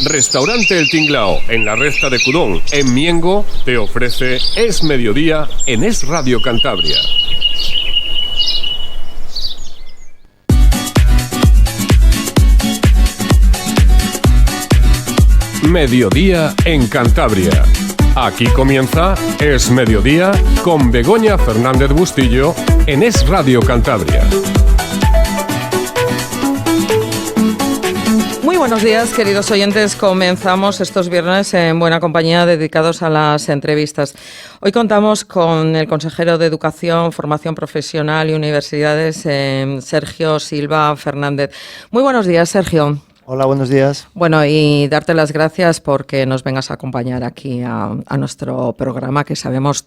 Restaurante El Tinglao, en la Resta de Cudón, en Miengo, te ofrece Es Mediodía en Es Radio Cantabria. Mediodía en Cantabria. Aquí comienza Es Mediodía con Begoña Fernández Bustillo en Es Radio Cantabria. Muy buenos días, queridos oyentes. Comenzamos estos viernes en buena compañía dedicados a las entrevistas. Hoy contamos con el consejero de Educación, Formación Profesional y Universidades, Sergio Silva Fernández. Muy buenos días, Sergio. Hola, buenos días. Bueno, y darte las gracias porque nos vengas a acompañar aquí a nuestro programa, que sabemos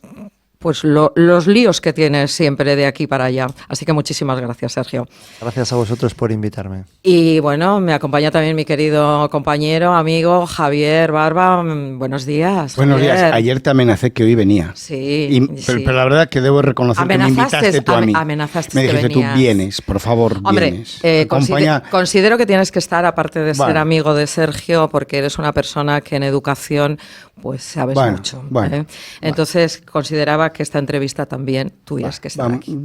pues los líos que tienes siempre de aquí para allá. Así que muchísimas gracias, Sergio. Gracias a vosotros por invitarme. Y bueno, me acompaña también mi querido compañero, amigo Javier Barba. Buenos días. Buenos Javier. días. Ayer te amenacé que hoy venía. Sí. Pero la verdad que debo reconocer que me invitaste tú a mí. Amenazaste me dijiste que tú venías. vienes, por favor, Hombre, vienes. considero que tienes que estar, aparte de ser Bueno. amigo de Sergio, porque eres una persona que en educación pues sabes mucho. Bueno. Entonces consideraba que esta entrevista también tuvieras que estar aquí.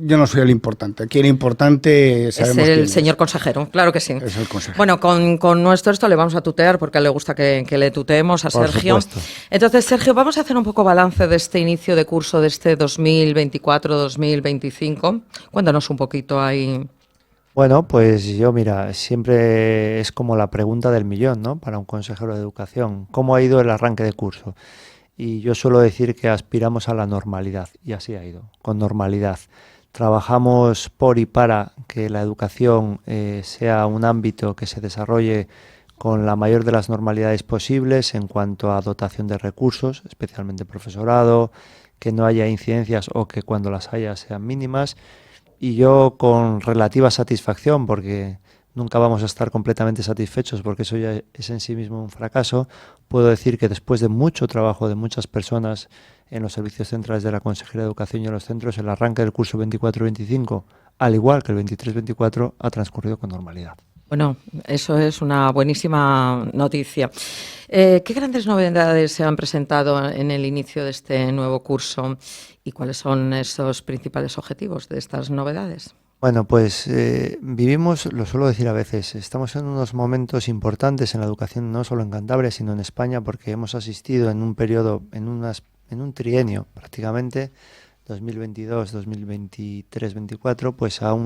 Yo no soy el importante. Aquí el importante sabemos Es quién el es. señor consejero, claro que sí. Es el consejero. Bueno, con nuestro esto le vamos a tutear porque a él le gusta que le tuteemos a Por Sergio. supuesto. Entonces, Sergio, vamos a hacer un poco balance de este inicio de curso de este 2024-2025. Cuéntanos un poquito ahí. Bueno, pues yo, mira, siempre es como la pregunta del millón, ¿no? Para un consejero de educación. ¿Cómo ha ido el arranque de curso? Y yo suelo decir que aspiramos a la normalidad, y así ha ido, con normalidad. Trabajamos por y para que la educación sea un ámbito que se desarrolle con la mayor de las normalidades posibles en cuanto a dotación de recursos, especialmente profesorado, que no haya incidencias o que cuando las haya sean mínimas. Y yo con relativa satisfacción, porque nunca vamos a estar completamente satisfechos porque eso ya es en sí mismo un fracaso, puedo decir que después de mucho trabajo de muchas personas en los servicios centrales de la Consejería de Educación y en los centros, el arranque del curso 24-25, al igual que el 23-24, ha transcurrido con normalidad. Bueno, eso es una buenísima noticia. ¿Qué grandes novedades se han presentado en el inicio de este nuevo curso y cuáles son esos principales objetivos de estas novedades? Bueno, pues vivimos, lo suelo decir a veces, estamos en unos momentos importantes en la educación, no solo en Cantabria, sino en España, porque hemos asistido en un periodo, en un trienio prácticamente, 2022, 2023, 24, pues a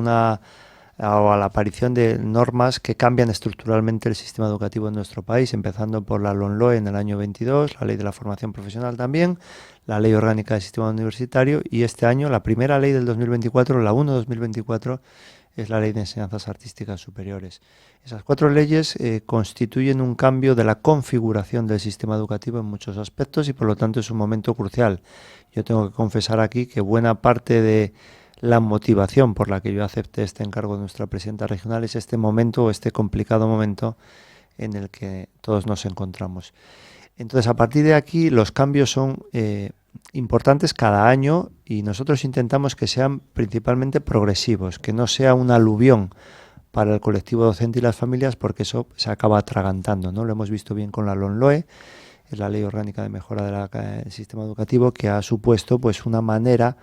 la aparición de normas que cambian estructuralmente el sistema educativo en nuestro país, empezando por la LOMLOE en el año 22, la Ley de la Formación Profesional también, la Ley Orgánica del Sistema Universitario y este año la primera ley del 2024, la 1-2024, es la Ley de Enseñanzas Artísticas Superiores. Esas 4 leyes constituyen un cambio de la configuración del sistema educativo en muchos aspectos y por lo tanto es un momento crucial. Yo tengo que confesar aquí que buena parte de la motivación por la que yo acepté este encargo de nuestra presidenta regional es este momento, este complicado momento en el que todos nos encontramos. Entonces, a partir de aquí, los cambios son importantes cada año y nosotros intentamos que sean principalmente progresivos, que no sea un aluvión para el colectivo docente y las familias, porque eso se acaba atragantando, ¿no? Lo hemos visto bien con la LOMLOE, es la Ley Orgánica de Mejora del Sistema Educativo, que ha supuesto pues una manera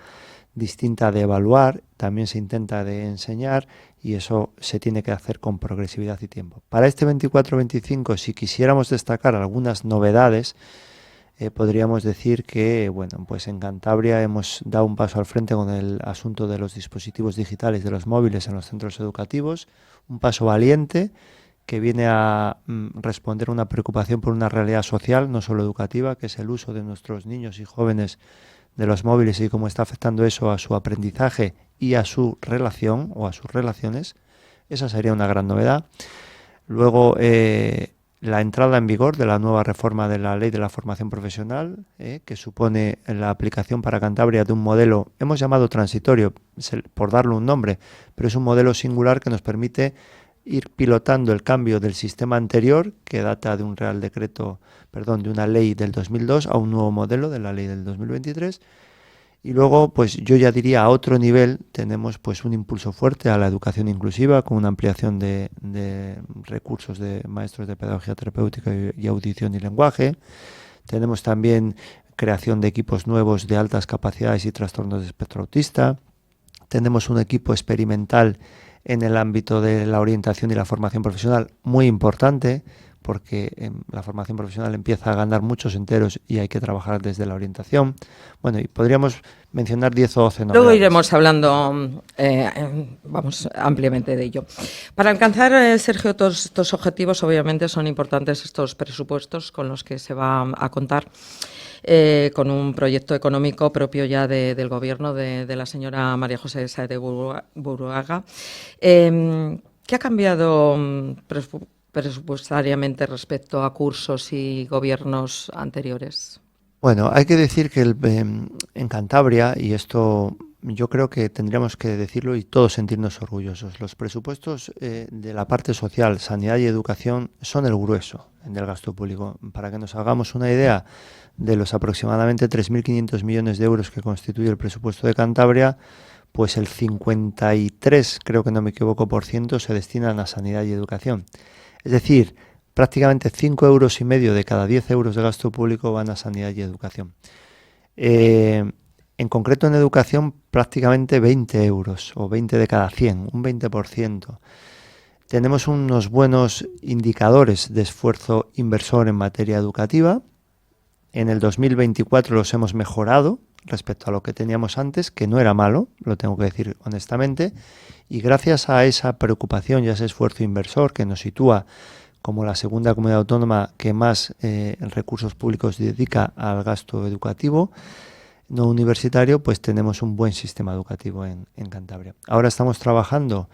distinta de evaluar, también se intenta de enseñar y eso se tiene que hacer con progresividad y tiempo. Para este 24-25, si quisiéramos destacar algunas novedades, podríamos decir que bueno, pues en Cantabria hemos dado un paso al frente con el asunto de los dispositivos digitales de los móviles en los centros educativos, un paso valiente que viene a responder a una preocupación por una realidad social, no solo educativa, que es el uso de nuestros niños y jóvenes de los móviles y cómo está afectando eso a su aprendizaje y a su relación o a sus relaciones. Esa sería una gran novedad. Luego, la entrada en vigor de la nueva reforma de la Ley de la Formación Profesional, que supone la aplicación para Cantabria de un modelo, hemos llamado transitorio, por darle un nombre, pero es un modelo singular que nos permite ir pilotando el cambio del sistema anterior, que data de un Real Decreto, de una ley del 2002 a un nuevo modelo de la ley del 2023, Y luego, pues yo ya diría a otro nivel, tenemos pues un impulso fuerte a la educación inclusiva con una ampliación de recursos de maestros de pedagogía terapéutica y audición y lenguaje. Tenemos también creación de equipos nuevos de altas capacidades y trastornos de espectro autista. Tenemos un equipo experimental en el ámbito de la orientación y la formación profesional muy importante, porque la formación profesional empieza a ganar muchos enteros y hay que trabajar desde la orientación. Bueno, y podríamos mencionar 10 o 12 novedades. Luego iremos hablando ampliamente de ello. Para alcanzar, Sergio, todos estos objetivos, obviamente son importantes estos presupuestos con los que se va a contar, con un proyecto económico propio ya del gobierno de la señora María José Sáenz de Buruaga. ¿Qué ha cambiado presupuestariamente respecto a cursos y gobiernos anteriores? Bueno, hay que decir que en Cantabria, y esto yo creo que tendríamos que decirlo y todos sentirnos orgullosos, los presupuestos de la parte social, sanidad y educación son el grueso del gasto público. Para que nos hagamos una idea de los aproximadamente 3.500 millones de euros que constituye el presupuesto de Cantabria, pues el 53, creo que no me equivoco, % se destinan a sanidad y educación. Es decir, prácticamente 5,5 euros de cada 10 euros de gasto público van a sanidad y educación. En concreto en educación prácticamente 20 euros o 20 de cada 100, un 20%. Tenemos unos buenos indicadores de esfuerzo inversor en materia educativa. En el 2024 los hemos mejorado respecto a lo que teníamos antes, que no era malo, lo tengo que decir honestamente, y gracias a esa preocupación y a ese esfuerzo inversor que nos sitúa como la segunda comunidad autónoma que más recursos públicos dedica al gasto educativo no universitario, pues tenemos un buen sistema educativo en Cantabria. Ahora estamos trabajando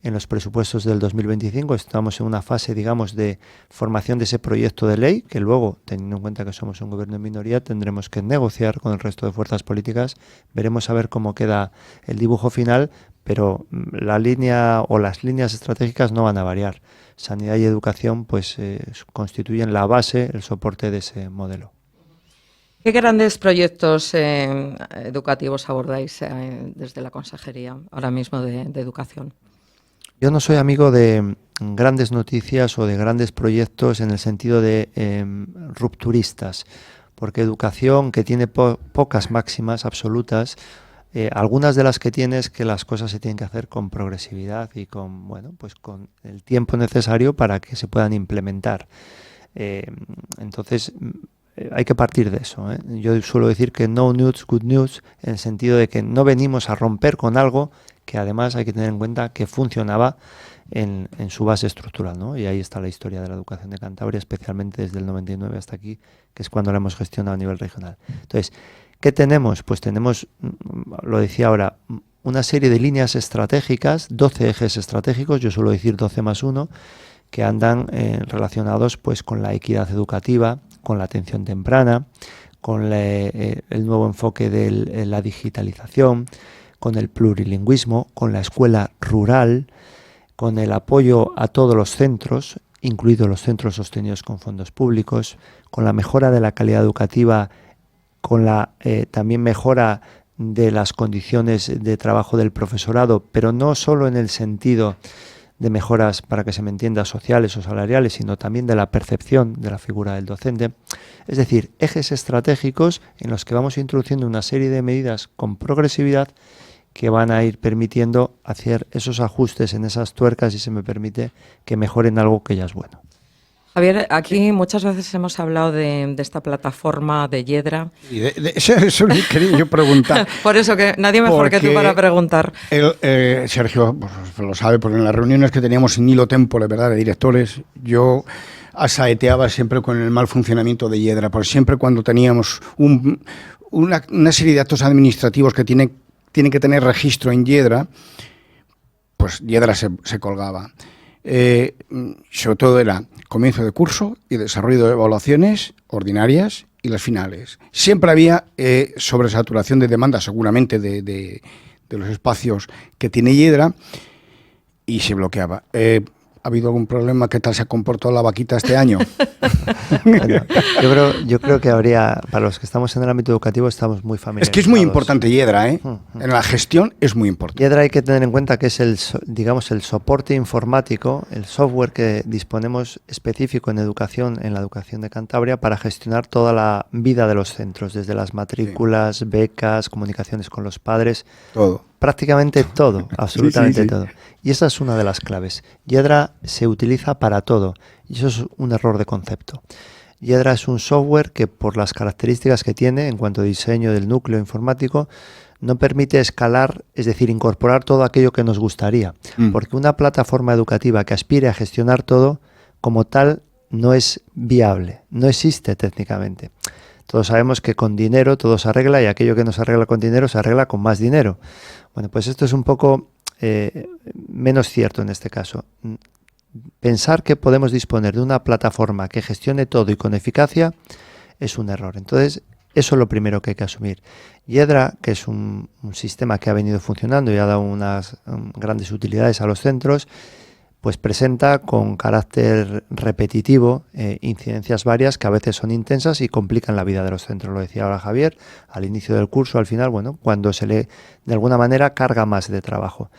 en los presupuestos del 2025, estamos en una fase, digamos, de formación de ese proyecto de ley, que luego, teniendo en cuenta que somos un gobierno en minoría, tendremos que negociar con el resto de fuerzas políticas, veremos a ver cómo queda el dibujo final, pero la línea o las líneas estratégicas no van a variar. Sanidad y educación pues constituyen la base, el soporte de ese modelo. ¿Qué grandes proyectos educativos abordáis desde la Consejería ahora mismo de Educación? Yo no soy amigo de grandes noticias o de grandes proyectos en el sentido de rupturistas, porque educación que tiene pocas máximas absolutas, algunas de las que tiene es que las cosas se tienen que hacer con progresividad y con, bueno, pues con el tiempo necesario para que se puedan implementar. Entonces, hay que partir de eso, ¿eh? Yo suelo decir que no news, good news, en el sentido de que no venimos a romper con algo que además hay que tener en cuenta que funcionaba en su base estructural, ¿no? Y ahí está la historia de la educación de Cantabria, especialmente desde el 99 hasta aquí, que es cuando la hemos gestionado a nivel regional. Entonces, ¿qué tenemos? Pues tenemos, lo decía ahora, una serie de líneas estratégicas, 12 ejes estratégicos, yo suelo decir 12 más 1, que andan relacionados pues con la equidad educativa, con la atención temprana, con el nuevo enfoque de la digitalización, con el plurilingüismo, con la escuela rural, con el apoyo a todos los centros, incluidos los centros sostenidos con fondos públicos, con la mejora de la calidad educativa, con la también mejora de las condiciones de trabajo del profesorado, pero no solo en el sentido de mejoras, para que se me entienda, sociales o salariales, sino también de la percepción de la figura del docente. Es decir, ejes estratégicos en los que vamos introduciendo una serie de medidas con progresividad que van a ir permitiendo hacer esos ajustes en esas tuercas, si se me permite, que mejoren algo que ya es bueno. Javier, aquí muchas veces hemos hablado de esta plataforma de Yedra. Y eso quería yo preguntar. Por eso que nadie mejor que tú para preguntar. Sergio pues, lo sabe, porque en las reuniones que teníamos en Hilo Tempore, ¿verdad?, de directores, yo asaeteaba siempre con el mal funcionamiento de Yedra, porque siempre cuando teníamos una serie de actos administrativos que tienen que tener registro en Yedra, pues Yedra se colgaba. Sobre todo era comienzo de curso y desarrollo de evaluaciones ordinarias y las finales. Siempre había sobresaturación de demanda, seguramente de los espacios que tiene Yedra, y se bloqueaba. ¿Ha habido algún problema? ¿Qué tal se ha comportado la vaquita este año? Bueno, yo creo que habría, para los que estamos en el ámbito educativo, estamos muy familiarizados. Es que es muy importante Yedra, ¿eh? En la gestión es muy importante. Yedra hay que tener en cuenta que es el soporte informático, el software que disponemos específico en educación, en la educación de Cantabria, para gestionar toda la vida de los centros, desde las matrículas, becas, comunicaciones con los padres. Todo. Prácticamente todo, absolutamente sí. todo. Y esa es una de las claves. Yedra se utiliza para todo y eso es un error de concepto. Yedra es un software que, por las características que tiene en cuanto a diseño del núcleo informático, no permite escalar, es decir, incorporar todo aquello que nos gustaría. Porque una plataforma educativa que aspire a gestionar todo, como tal, no es viable, no existe técnicamente. Todos sabemos que con dinero todo se arregla y aquello que no se arregla con dinero se arregla con más dinero. Bueno, pues esto es un poco menos cierto en este caso. Pensar que podemos disponer de una plataforma que gestione todo y con eficacia es un error. Entonces, eso es lo primero que hay que asumir. Yedra, que es un sistema que ha venido funcionando y ha dado unas grandes utilidades a los centros, pues presenta con carácter repetitivo incidencias varias que a veces son intensas y complican la vida de los centros. Lo decía ahora Javier, al inicio del curso, al final, bueno, cuando se le, de alguna manera, carga más de trabajo.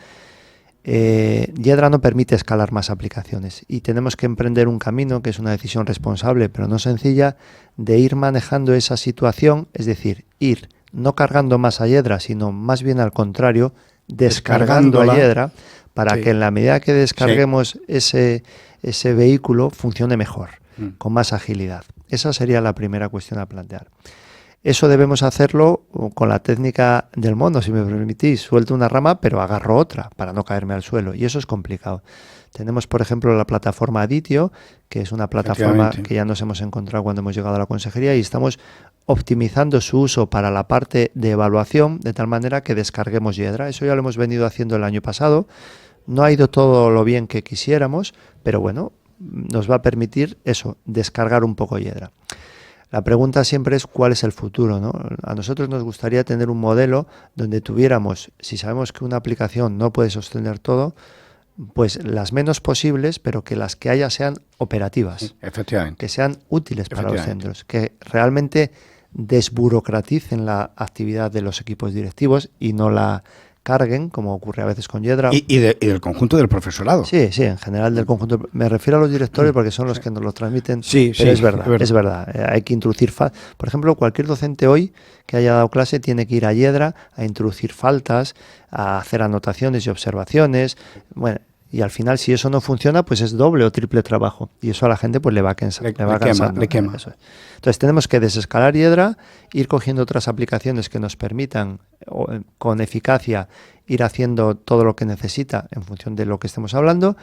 Yedra no permite escalar más aplicaciones y tenemos que emprender un camino, que es una decisión responsable, pero no sencilla, de ir manejando esa situación, es decir, ir no cargando más a Yedra, sino más bien al contrario, descargando a Yedra, para que en la medida que descarguemos ese vehículo funcione mejor, con más agilidad. Esa sería la primera cuestión a plantear. Eso debemos hacerlo con la técnica del mono, si me permitís. Suelto una rama, pero agarro otra para no caerme al suelo. Y eso es complicado. Tenemos, por ejemplo, la plataforma Aditio, que es una plataforma que ya nos hemos encontrado cuando hemos llegado a la consejería y estamos optimizando su uso para la parte de evaluación, de tal manera que descarguemos Yedra. Eso ya lo hemos venido haciendo el año pasado. No ha ido todo lo bien que quisiéramos, pero bueno, nos va a permitir eso, descargar un poco Yedra. La pregunta siempre es cuál es el futuro, ¿no? A nosotros nos gustaría tener un modelo donde tuviéramos, si sabemos que una aplicación no puede sostener todo, pues las menos posibles, pero que las que haya sean operativas. Efectivamente. Que sean útiles para los centros, que realmente desburocraticen la actividad de los equipos directivos y no la carguen, como ocurre a veces con Yedra. Y del conjunto del profesorado. Sí, en general del conjunto. Me refiero a los directores porque son los que nos lo transmiten. Sí, pero es verdad. Hay que introducir, por ejemplo, cualquier docente hoy que haya dado clase tiene que ir a Yedra a introducir faltas, a hacer anotaciones y observaciones. Bueno, y al final, si eso no funciona, pues es doble o triple trabajo. Y eso a la gente pues le va cansando. Le quema. Eso es. Entonces tenemos que desescalar Yedra, ir cogiendo otras aplicaciones que nos permitan con eficacia ir haciendo todo lo que necesita en función de lo que estemos hablando.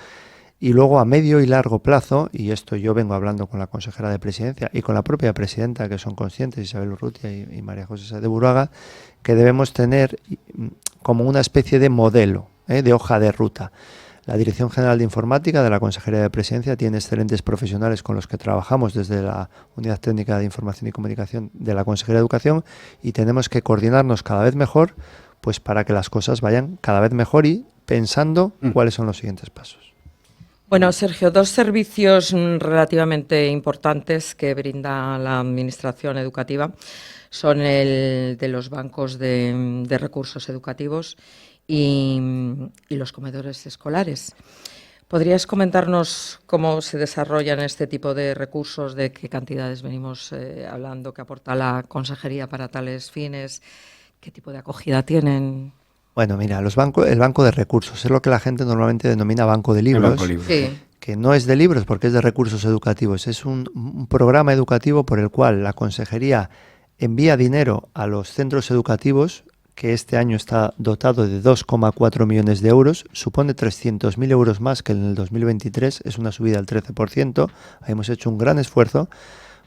Y luego a medio y largo plazo, y esto yo vengo hablando con la consejera de Presidencia y con la propia presidenta, que son conscientes, Isabel Urrutia y María José de Buruaga, que debemos tener como una especie de modelo, de hoja de ruta. La Dirección General de Informática de la Consejería de Presidencia tiene excelentes profesionales con los que trabajamos desde la Unidad Técnica de Información y Comunicación de la Consejería de Educación y tenemos que coordinarnos cada vez mejor pues para que las cosas vayan cada vez mejor y pensando cuáles son los siguientes pasos. Bueno, Sergio, dos servicios relativamente importantes que brinda la Administración educativa son el de los bancos de recursos educativos y los comedores escolares. ¿Podrías comentarnos cómo se desarrollan este tipo de recursos, de qué cantidades venimos hablando, que aporta la Consejería para tales fines, qué tipo de acogida tienen? Bueno, mira, el banco de recursos es lo que la gente normalmente denomina banco de libros, Sí. Que no es de libros porque es de recursos educativos. Es un programa educativo por el cual la Consejería envía dinero a los centros educativos, que este año está dotado de 2,4 millones de euros, supone 300.000 euros más que en el 2023, es una subida del 13%. Hemos hecho un gran esfuerzo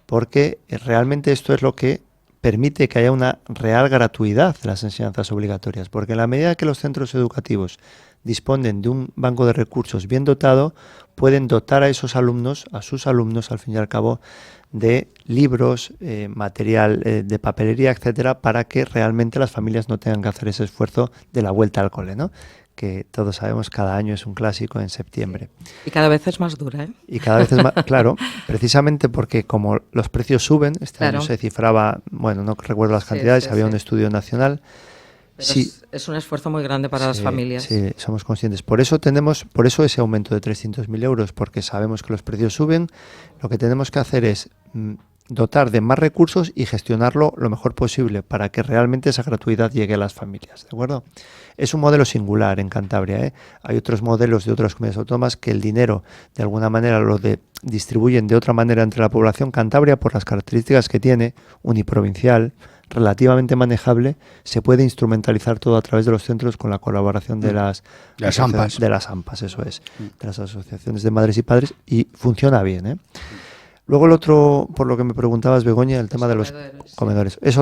porque realmente esto es lo que permite que haya una real gratuidad de las enseñanzas obligatorias, porque en la medida que los centros educativos disponen de un banco de recursos bien dotado, pueden dotar a esos alumnos, a sus alumnos, al fin y al cabo, de libros, material de papelería, etcétera, para que realmente las familias no tengan que hacer ese esfuerzo de la vuelta al cole, ¿no? que todos sabemos cada año es un clásico en septiembre. Y cada vez es más dura, ¿eh? Y cada vez es más, claro, precisamente porque como los precios suben, este año se cifraba, bueno, no recuerdo las cantidades, había un estudio nacional. Pero sí, es un esfuerzo muy grande para las familias. Sí, somos conscientes. Por eso ese aumento de 300.000 euros, porque sabemos que los precios suben. Lo que tenemos que hacer es dotar de más recursos y gestionarlo lo mejor posible para que realmente esa gratuidad llegue a las familias, ¿de acuerdo? Es un modelo singular en Cantabria, ¿eh? Hay otros modelos de otras comunidades autónomas que el dinero de alguna manera distribuyen de otra manera entre la población. Cantabria, por las características que tiene, uniprovincial, relativamente manejable, se puede instrumentalizar todo a través de los centros con la colaboración de las AMPAs. De las AMPAs, eso es, de las asociaciones de madres y padres, y funciona bien, ¿eh? Luego el otro, por lo que me preguntabas, Begoña, el tema de los comedores. Es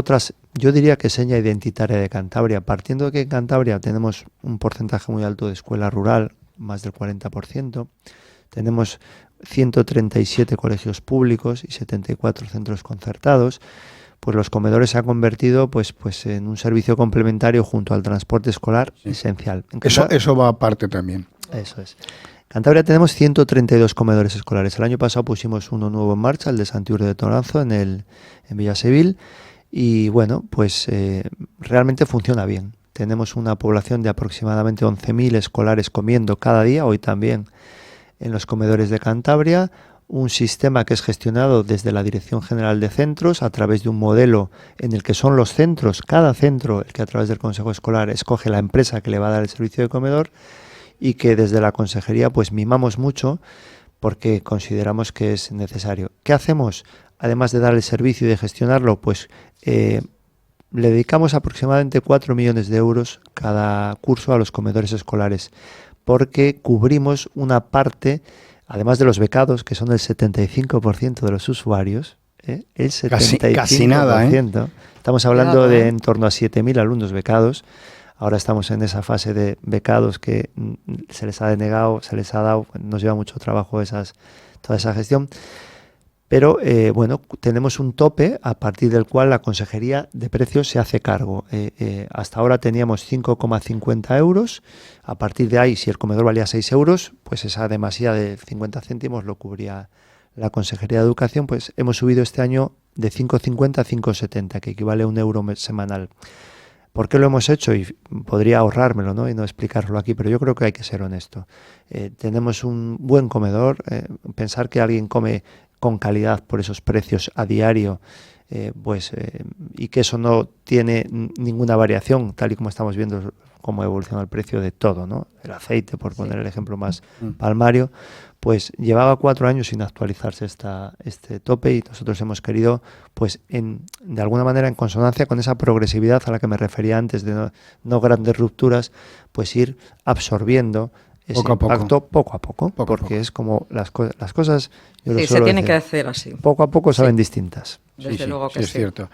yo diría que seña identitaria de Cantabria, partiendo de que en Cantabria tenemos un porcentaje muy alto de escuela rural, más del 40%, tenemos 137 colegios públicos y 74 centros concertados. Pues los comedores se han convertido pues en un servicio complementario junto al transporte escolar esencial. Eso va aparte también. Eso es. En Cantabria tenemos 132 comedores escolares. El año pasado pusimos uno nuevo en marcha, el de Santiago de Toranzo, en Villasevil, y bueno, pues realmente funciona bien. Tenemos una población de aproximadamente 11.000 escolares comiendo cada día, hoy también en los comedores de Cantabria. Un sistema que es gestionado desde la Dirección General de Centros a través de un modelo en el que son los centros, cada centro, el que a través del Consejo Escolar escoge la empresa que le va a dar el servicio de comedor, y que desde la Consejería pues mimamos mucho porque consideramos que es necesario. ¿Qué hacemos? Además de dar el servicio y de gestionarlo, pues le dedicamos aproximadamente 4 millones de euros cada curso a los comedores escolares, porque cubrimos una parte, además de los becados, que son el 75% de los usuarios, el 75%. Casi nada, ¿eh? Estamos hablando de en torno a 7.000 alumnos becados. Ahora estamos en esa fase de becados que se les ha denegado, se les ha dado, nos lleva mucho trabajo toda esa gestión. Pero bueno, tenemos un tope a partir del cual la Consejería de Precios se hace cargo. Hasta ahora teníamos 5,50 euros. A partir de ahí, si el comedor valía 6 euros, pues esa demasía de 50 céntimos lo cubría la Consejería de Educación. Pues hemos subido este año de 5,50 a 5,70, que equivale a €1 semanal. ¿Por qué lo hemos hecho? Y podría ahorrármelo, ¿no? Y no explicarlo aquí, pero yo creo que hay que ser honesto. Tenemos un buen comedor. Pensar que alguien come con calidad por esos precios a diario, y que eso no tiene ninguna variación, tal y como estamos viendo cómo evoluciona el precio de todo, ¿no? El aceite, por poner el ejemplo más palmario, pues llevaba 4 años sin actualizarse este tope, y nosotros hemos querido, pues de alguna manera en consonancia con esa progresividad a la que me refería antes, de no grandes rupturas, pues ir absorbiendo ese impacto poco a poco, porque es como las cosas, yo lo se suelo tiene decir, que hacer así. Poco a poco saben distintas. Desde luego que es cierto.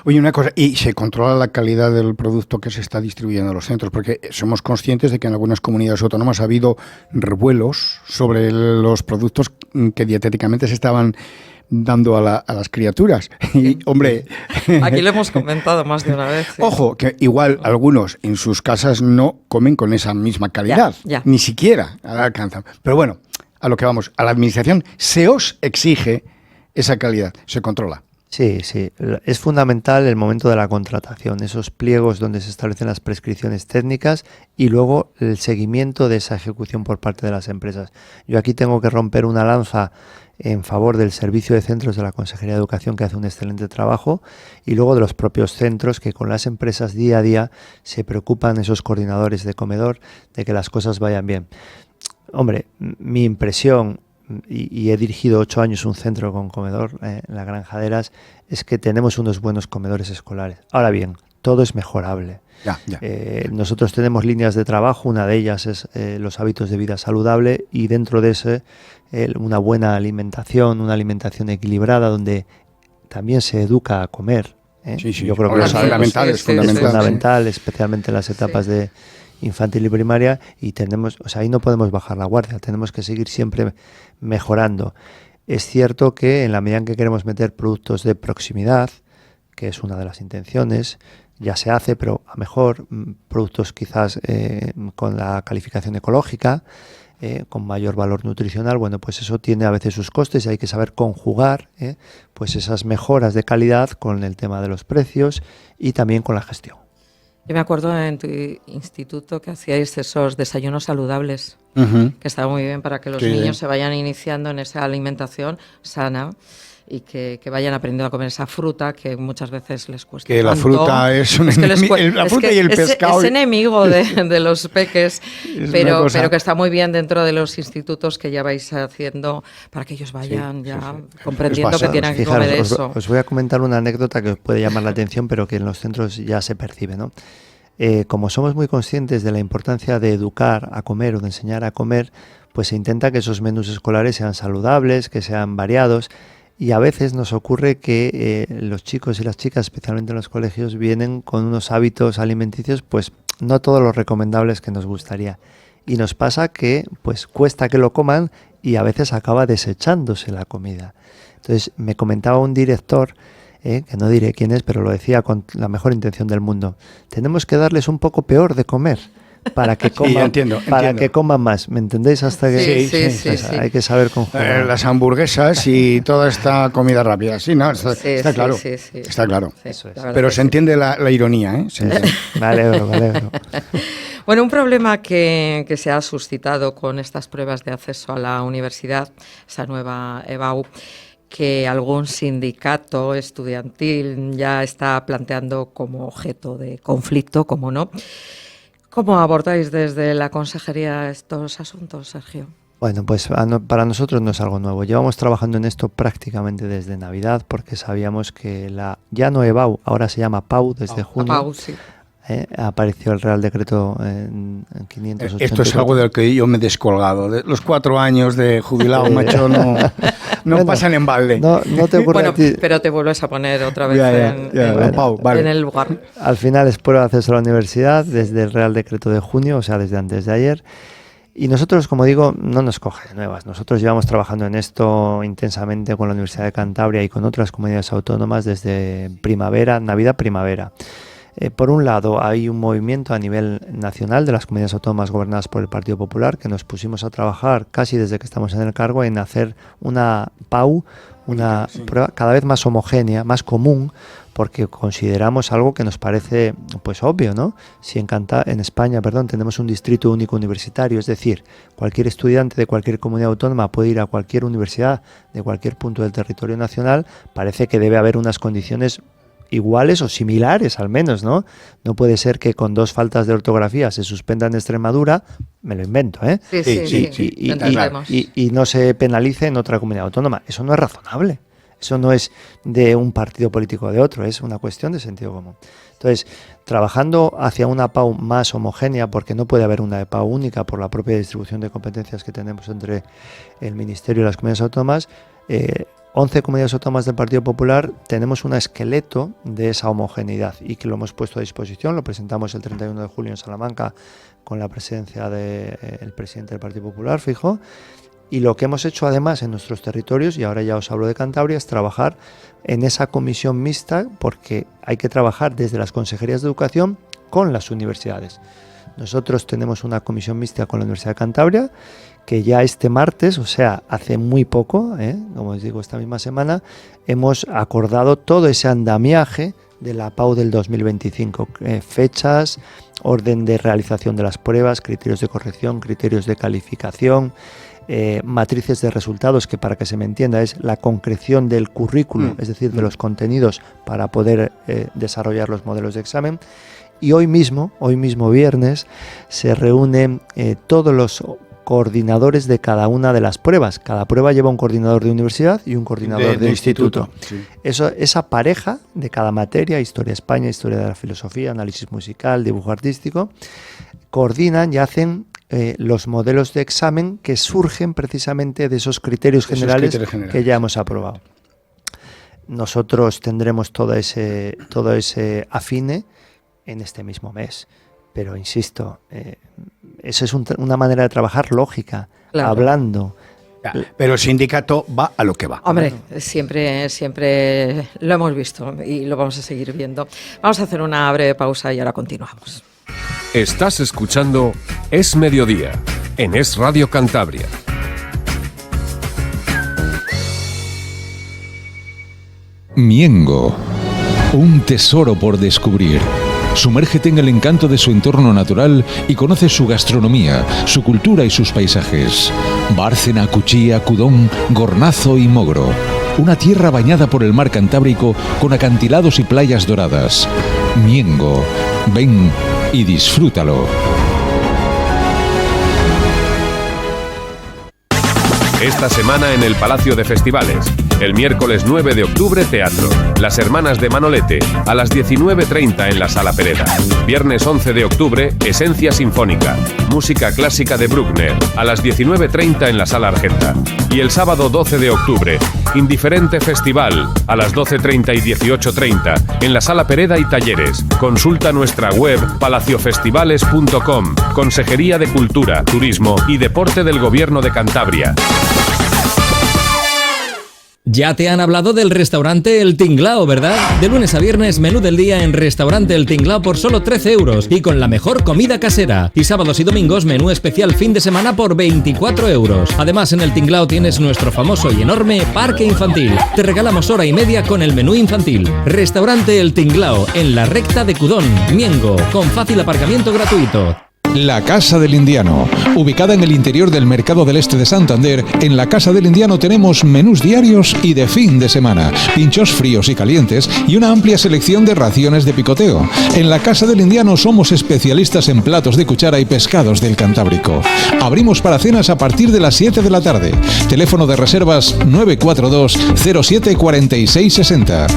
Oye, una cosa, ¿y se controla la calidad del producto que se está distribuyendo a los centros? Porque somos conscientes de que en algunas comunidades autónomas ha habido revuelos sobre los productos que dietéticamente se estaban dando a las criaturas. Y, hombre... Aquí lo hemos comentado más de una vez. Sí. Ojo, que igual algunos en sus casas no comen con esa misma calidad. Ya. Ni siquiera la alcanzan. Pero bueno, a lo que vamos. A la Administración se os exige esa calidad. Se controla. Sí. Es fundamental el momento de la contratación, esos pliegos donde se establecen las prescripciones técnicas y luego el seguimiento de esa ejecución por parte de las empresas. Yo aquí tengo que romper una lanza en favor del Servicio de Centros de la Consejería de Educación, que hace un excelente trabajo, y luego de los propios centros que con las empresas día a día se preocupan, esos coordinadores de comedor, de que las cosas vayan bien. Hombre, mi impresión, y he dirigido 8 años un centro con comedor en la Granja de Heras, es que tenemos unos buenos comedores escolares. Ahora bien, todo es mejorable. Ya. Nosotros tenemos líneas de trabajo, una de ellas es los hábitos de vida saludable, y dentro de ese una buena alimentación, una alimentación equilibrada donde también se educa a comer. Sí. Yo creo que es fundamental. Es fundamental, especialmente en las etapas de infantil y primaria, y ahí no podemos bajar la guardia, tenemos que seguir siempre mejorando. Es cierto que en la medida en que queremos meter productos de proximidad, que es una de las intenciones. Ya se hace, pero a mejor productos quizás con la calificación ecológica, con mayor valor nutricional. Bueno, pues eso tiene a veces sus costes y hay que saber conjugar pues esas mejoras de calidad con el tema de los precios y también con la gestión. Yo me acuerdo en tu instituto que hacíais esos desayunos saludables, que estaba muy bien para que los niños se vayan iniciando en esa alimentación sana y que vayan aprendiendo a comer esa fruta que muchas veces les cuesta que tanto. La fruta es un enemigo, la fruta y el pescado es enemigo de los peques, pero que está muy bien dentro de los institutos que ya vais haciendo para que ellos vayan comprendiendo que tienen que comer eso. Os voy a comentar una anécdota que os puede llamar la atención, pero que en los centros ya se percibe, ¿no? Como somos muy conscientes de la importancia de educar a comer o de enseñar a comer, pues se intenta que esos menús escolares sean saludables, que sean variados. Y a veces nos ocurre que los chicos y las chicas, especialmente en los colegios, vienen con unos hábitos alimenticios pues no todos los recomendables que nos gustaría. Y nos pasa que pues cuesta que lo coman y a veces acaba desechándose la comida. Entonces me comentaba un director, que no diré quién es, pero lo decía con la mejor intención del mundo. Tenemos que darles un poco peor de comer para que coman, que coman más, ¿me entendéis? Hasta que sí. Hay que saber conjugar las hamburguesas y toda esta comida rápida. Sí, no, está claro. Sí. Está claro. Eso es. Pero se entiende la ironía, ¿eh? Me alegro. Bueno, un problema que se ha suscitado con estas pruebas de acceso a la universidad, esa nueva EBAU, que algún sindicato estudiantil ya está planteando como objeto de conflicto, como no. ¿Cómo abordáis desde la consejería estos asuntos, Sergio? Bueno, pues para nosotros no es algo nuevo. Llevamos trabajando en esto prácticamente desde Navidad porque sabíamos que ya no EBAU, ahora se llama PAU desde junio. PAU, sí. Apareció el Real Decreto en 580. Esto es algo del que yo me he descolgado. De los 4 años de jubilado, macho, no bueno, pasan en balde. No te ocurre a ti. Pero te vuelves a poner otra vez en el lugar. Al final es prueba de acceso a la universidad desde el Real Decreto de junio, o sea, desde antes de ayer. Y nosotros, como digo, no nos coge de nuevas. Nosotros llevamos trabajando en esto intensamente con la Universidad de Cantabria y con otras comunidades autónomas desde Navidad-primavera. Por un lado, hay un movimiento a nivel nacional de las comunidades autónomas gobernadas por el Partido Popular que nos pusimos a trabajar casi desde que estamos en el cargo en hacer una PAU, una prueba cada vez más homogénea, más común, porque consideramos algo que nos parece pues obvio, ¿no? Si en España, tenemos un distrito único universitario, es decir, cualquier estudiante de cualquier comunidad autónoma puede ir a cualquier universidad de cualquier punto del territorio nacional, parece que debe haber unas condiciones iguales o similares al menos, ¿no? No puede ser que con 2 faltas de ortografía se suspenda en Extremadura, me lo invento, y no se penalice en otra comunidad autónoma. Eso no es razonable. Eso no es de un partido político o de otro, es una cuestión de sentido común. Entonces, trabajando hacia una PAU más homogénea, porque no puede haber una PAU única por la propia distribución de competencias que tenemos entre el Ministerio y las comunidades autónomas, 11 comunidades autónomas del Partido Popular tenemos un esqueleto de esa homogeneidad y que lo hemos puesto a disposición, lo presentamos el 31 de julio en Salamanca con la presencia del presidente del Partido Popular, Feijóo, y lo que hemos hecho además en nuestros territorios, y ahora ya os hablo de Cantabria, es trabajar en esa comisión mixta porque hay que trabajar desde las consejerías de educación con las universidades. Nosotros tenemos una comisión mixta con la Universidad de Cantabria que ya este martes, o sea, hace muy poco, como os digo, esta misma semana, hemos acordado todo ese andamiaje de la PAU del 2025, fechas, orden de realización de las pruebas, criterios de corrección, criterios de calificación, matrices de resultados, que para que se me entienda es la concreción del currículum, es decir, de los contenidos para poder desarrollar los modelos de examen. Y hoy mismo viernes, se reúnen todos los coordinadores de cada una de las pruebas. Cada prueba lleva un coordinador de universidad y un coordinador de instituto. Sí. Esa pareja de cada materia, Historia de España, Historia de la Filosofía, Análisis Musical, Dibujo Artístico, coordinan y hacen los modelos de examen que surgen precisamente de esos criterios generales que ya hemos aprobado. Nosotros tendremos todo ese afine en este mismo mes. Pero insisto, eso es una manera de trabajar lógica, claro, hablando, Pero el sindicato va a lo que va. Hombre, siempre lo hemos visto y lo vamos a seguir viendo. Vamos a hacer una breve pausa y ahora continuamos. Estás escuchando Es Mediodía en Es Radio Cantabria. Miengo, un tesoro por descubrir. Sumérgete en el encanto de su entorno natural y conoce su gastronomía, su cultura y sus paisajes. Bárcena, Cuchilla, Cudón, Gornazo y Mogro. Una tierra bañada por el mar Cantábrico con acantilados y playas doradas. Miengo, ven y disfrútalo. Esta semana en el Palacio de Festivales. El miércoles 9 de octubre, teatro. Las Hermanas de Manolete, a las 19:30 en la Sala Pereda. Viernes 11 de octubre, Esencia Sinfónica. Música clásica de Bruckner, a las 19:30 en la Sala Argenta. Y el sábado 12 de octubre, Indiferente Festival, a las 12:30 y 18:30 en la Sala Pereda y Talleres. Consulta nuestra web palaciofestivales.com. Consejería de Cultura, Turismo y Deporte del Gobierno de Cantabria. Ya te han hablado del restaurante El Tinglao, ¿verdad? De lunes a viernes, menú del día en Restaurante El Tinglao por solo 13 euros y con la mejor comida casera. Y sábados y domingos, menú especial fin de semana por 24 euros. Además, en El Tinglao tienes nuestro famoso y enorme parque infantil. Te regalamos hora y media con el menú infantil. Restaurante El Tinglao, en la recta de Cudón, Miengo, con fácil aparcamiento gratuito. La Casa del Indiano. Ubicada en el interior del Mercado del Este de Santander, en la Casa del Indiano tenemos menús diarios y de fin de semana, pinchos fríos y calientes y una amplia selección de raciones de picoteo. En la Casa del Indiano somos especialistas en platos de cuchara y pescados del Cantábrico. Abrimos para cenas a partir de las 7 de la tarde. Teléfono de reservas 942 07 46 60.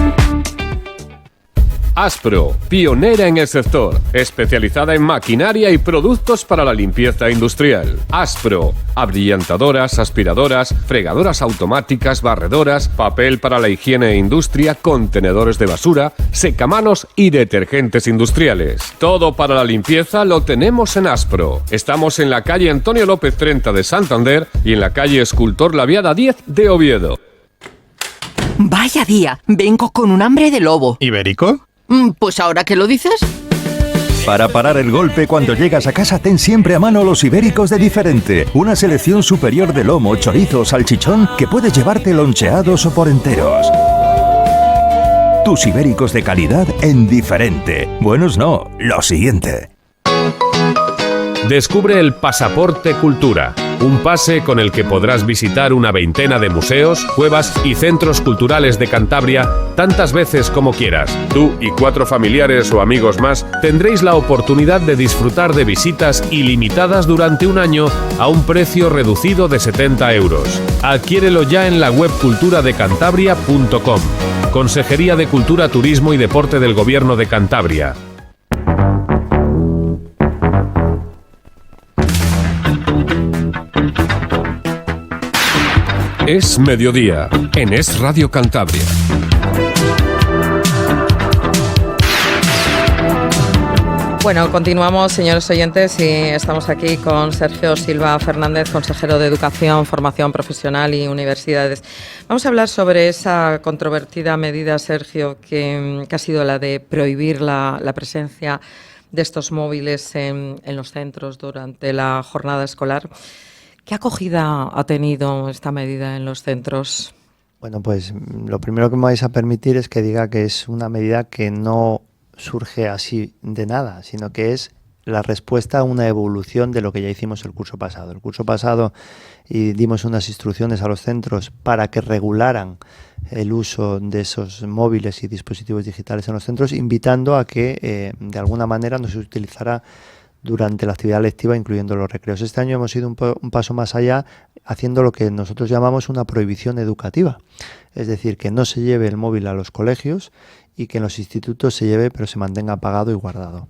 Aspro, pionera en el sector, especializada en maquinaria y productos para la limpieza industrial. Aspro, abrillantadoras, aspiradoras, fregadoras automáticas, barredoras, papel para la higiene e industria, contenedores de basura, secamanos y detergentes industriales. Todo para la limpieza lo tenemos en Aspro. Estamos en la calle Antonio López 30 de Santander y en la calle Escultor Laviada 10 de Oviedo. Vaya día, vengo con un hambre de lobo. ¿Ibérico? Pues ahora que lo dices... Para parar el golpe cuando llegas a casa, ten siempre a mano los ibéricos de Diferente. Una selección superior de lomo, chorizo, salchichón que puedes llevarte loncheados o por enteros. Tus ibéricos de calidad en Diferente. Buenos no, lo siguiente. Descubre el Pasaporte Cultura, un pase con el que podrás visitar una veintena de museos, cuevas y centros culturales de Cantabria tantas veces como quieras. Tú y 4 familiares o amigos más tendréis la oportunidad de disfrutar de visitas ilimitadas durante un año a un precio reducido de 70 euros. Adquiérelo ya en la web culturadecantabria.com. Consejería de Cultura, Turismo y Deporte del Gobierno de Cantabria. Es mediodía en Es Radio Cantabria. Bueno, continuamos, señores oyentes, y estamos aquí con Sergio Silva Fernández, consejero de Educación, Formación Profesional y Universidades. Vamos a hablar sobre esa controvertida medida, Sergio, que ha sido la de prohibir la presencia de estos móviles en los centros durante la jornada escolar. ¿Qué acogida ha tenido esta medida en los centros? Bueno, pues lo primero que me vais a permitir es que diga que es una medida que no surge así de nada, sino que es la respuesta a una evolución de lo que ya hicimos el curso pasado. El curso pasado dimos unas instrucciones a los centros para que regularan el uso de esos móviles y dispositivos digitales en los centros, invitando a que de alguna manera no se utilizara durante la actividad lectiva, incluyendo los recreos. Este año hemos ido un paso más allá, haciendo lo que nosotros llamamos una prohibición educativa. Es decir, que no se lleve el móvil a los colegios y que en los institutos se lleve, pero se mantenga apagado y guardado.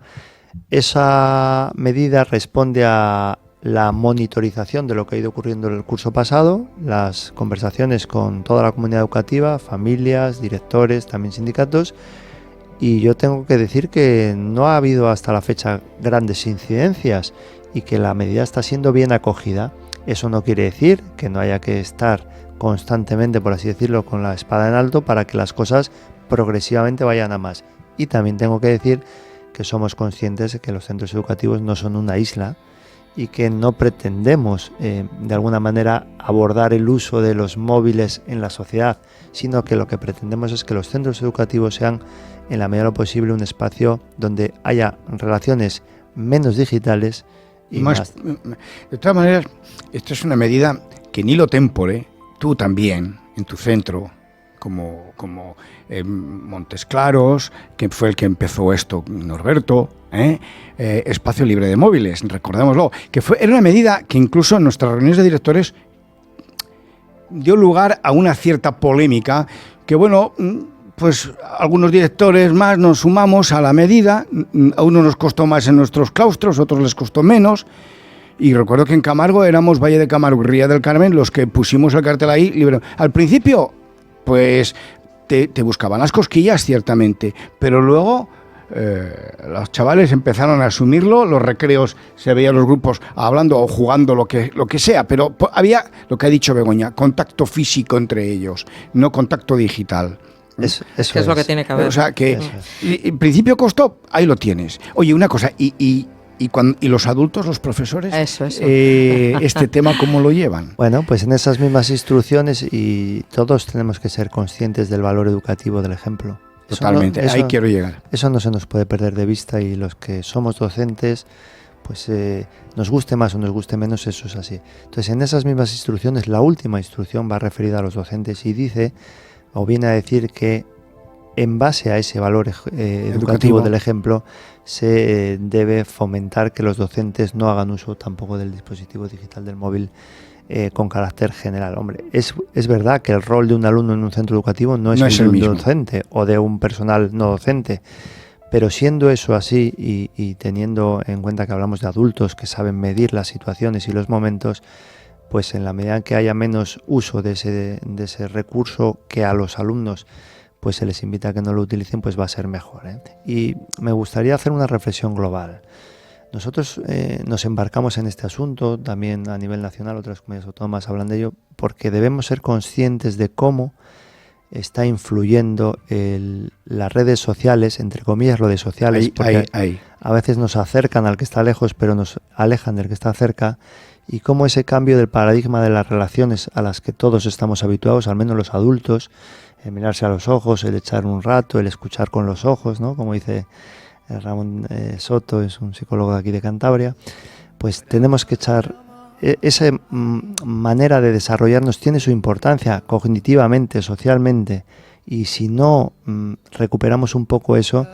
Esa medida responde a la monitorización de lo que ha ido ocurriendo en el curso pasado, las conversaciones con toda la comunidad educativa, familias, directores, también sindicatos. Y yo tengo que decir que no ha habido hasta la fecha grandes incidencias y que la medida está siendo bien acogida. Eso no quiere decir que no haya que estar constantemente, por así decirlo, con la espada en alto para que las cosas progresivamente vayan a más. Y también tengo que decir que somos conscientes de que los centros educativos no son una isla y que no pretendemos de alguna manera abordar el uso de los móviles en la sociedad, sino que lo que pretendemos es que los centros educativos sean en la medida de lo posible un espacio donde haya relaciones menos digitales y más. De todas maneras, esto es una medida que en hilo tempore, tú también, en tu centro, como Montes Claros, que fue el que empezó esto, Norberto, espacio libre de móviles, recordémoslo, que era una medida que incluso en nuestras reuniones de directores dio lugar a una cierta polémica, que bueno, pues algunos directores más nos sumamos a la medida, a unos nos costó más en nuestros claustros, a otros les costó menos, y recuerdo que en Camargo éramos Valle de Camargo y Ría del Carmen los que pusimos el cartel ahí, libre. Al principio, pues te buscaban las cosquillas, ciertamente, pero luego los chavales empezaron a asumirlo, los recreos se veían los grupos hablando o jugando lo que sea, pero había, lo que ha dicho Begoña, contacto físico entre ellos, no contacto digital. Eso es lo que tiene que haber. O sea, que en principio costó, ahí lo tienes. Oye, una cosa, y los adultos, los profesores, eso. este tema, ¿cómo lo llevan? Bueno, pues en esas mismas instrucciones, y todos tenemos que ser conscientes del valor educativo del ejemplo. Totalmente, ahí quiero llegar. Eso no se nos puede perder de vista, y los que somos docentes, pues nos guste más o nos guste menos, eso es así. Entonces, en esas mismas instrucciones, la última instrucción va referida a los docentes y dice, o viene a decir, que en base a ese valor educativo del ejemplo, se debe fomentar que los docentes no hagan uso tampoco del dispositivo digital del móvil con carácter general. Hombre, es verdad que el rol de un alumno en un centro educativo no es el de un docente o de un personal no docente, pero siendo eso así y teniendo en cuenta que hablamos de adultos que saben medir las situaciones y los momentos, pues en la medida en que haya menos uso de ese recurso, que a los alumnos pues se les invita a que no lo utilicen, pues va a ser mejor. Y me gustaría hacer una reflexión global. Nosotros nos embarcamos en este asunto, también a nivel nacional, otras comunidades autónomas hablan de ello, porque debemos ser conscientes de cómo está influyendo las redes sociales, entre comillas lo de sociales, porque a veces nos acercan al que está lejos, pero nos alejan del que está cerca, y cómo ese cambio del paradigma de las relaciones a las que todos estamos habituados, al menos los adultos, el mirarse a los ojos, el echar un rato, el escuchar con los ojos, ¿no? Como dice Ramón Soto, es un psicólogo de aquí de Cantabria, pues tenemos que echar esa manera de desarrollarnos, tiene su importancia cognitivamente, socialmente, y si no recuperamos un poco eso,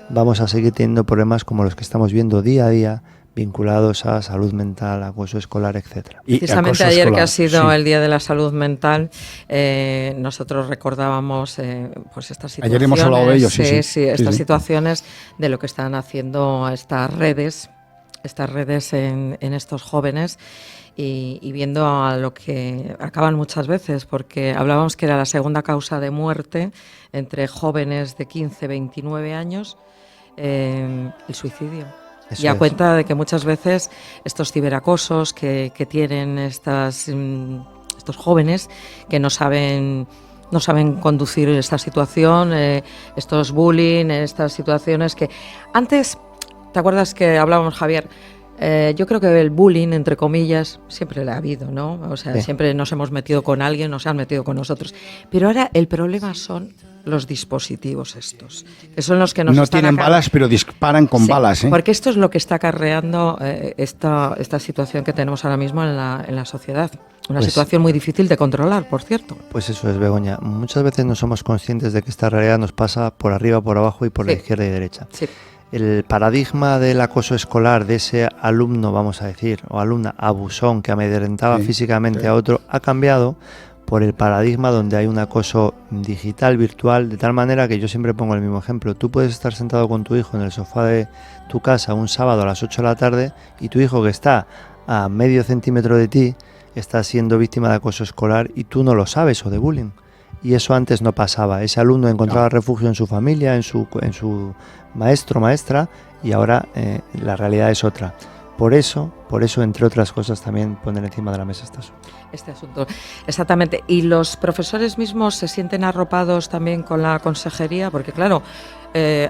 vamos a seguir teniendo problemas como los que estamos viendo día a día, vinculados a salud mental, acoso escolar, etcétera. Precisamente ayer, escolar, que ha sido el Día de la Salud Mental, nosotros recordábamos pues estas situaciones. Ayer hemos hablado de ello, situaciones de lo que están haciendo estas redes en estos jóvenes, y viendo a lo que acaban muchas veces, porque hablábamos que era la segunda causa de muerte entre jóvenes de 15, 29 años, el suicidio. Eso y a cuenta de que muchas veces estos ciberacosos que tienen estos jóvenes que no saben conducir esta situación, estos bullying, estas situaciones que antes, ¿te acuerdas que hablábamos, Javier? Yo creo que el bullying, entre comillas, siempre lo ha habido, ¿no? O sea, siempre nos hemos metido con alguien, nos han metido con nosotros. Pero ahora el problema son los dispositivos estos, que son los que nos no tienen balas, pero disparan con balas, ¿eh? Porque esto es lo que está acarreando esta situación que tenemos ahora mismo en la sociedad. Una situación muy difícil de controlar, por cierto. Pues eso es, Begoña. Muchas veces no somos conscientes de que esta realidad nos pasa por arriba, por abajo y por la izquierda y derecha. Sí. El paradigma del acoso escolar, de ese alumno, vamos a decir, o alumna abusón que amedrentaba físicamente a otro, ha cambiado por el paradigma donde hay un acoso digital, virtual, de tal manera que yo siempre pongo el mismo ejemplo. Tú puedes estar sentado con tu hijo en el sofá de tu casa un sábado a las 8 de la tarde y tu hijo, que está a medio centímetro de ti, está siendo víctima de acoso escolar y tú no lo sabes, o de bullying. Y eso antes no pasaba. Ese alumno encontraba refugio en su familia, en su maestro, maestra, y ahora la realidad es otra. por eso, entre otras cosas, también poner encima de la mesa este asunto. Exactamente. ¿Y los profesores mismos se sienten arropados también con la consejería? Porque claro,